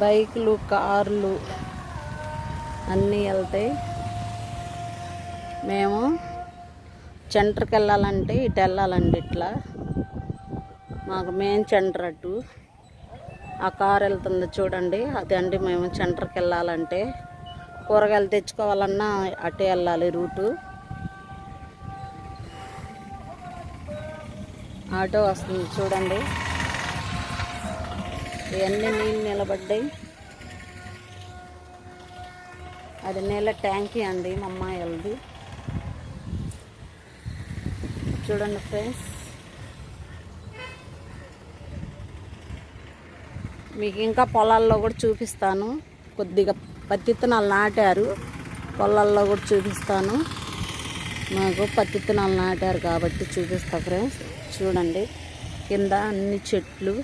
బైకులు, కార్లు అన్నీ వెళ్తాయి. మేము సెంటర్కి వెళ్ళాలంటే ఇటు వెళ్ళాలండి. ఇట్లా మాకు మెయిన్ సెంటర్ అటు. ఆ కారు వెళ్తుంది చూడండి, అదే అండి. మేము సెంటర్కి వెళ్ళాలంటే కూరగాయలు తెచ్చుకోవాలన్నా అటే వెళ్ళాలి రూటు. ఆటో వస్తుంది చూడండి. ఇవన్నీ నీళ్ళు నిలబడ్డాయి. అది నీళ్ళ ట్యాంకీ అండి, మా అమ్మాయి వెళ్ళదు. చూడండి ఫ్రెండ్స్, మీకు ఇంకా పొలాల్లో కూడా చూపిస్తాను. కొద్దిగా పత్తి విత్తనాలు నాటారు, పొలాల్లో కూడా చూపిస్తాను. మాకు పత్తి విత్తనాలు నాటారు కాబట్టి చూపిస్తా ఫ్రెండ్స్. చూడండి కింద అన్ని చెట్లు.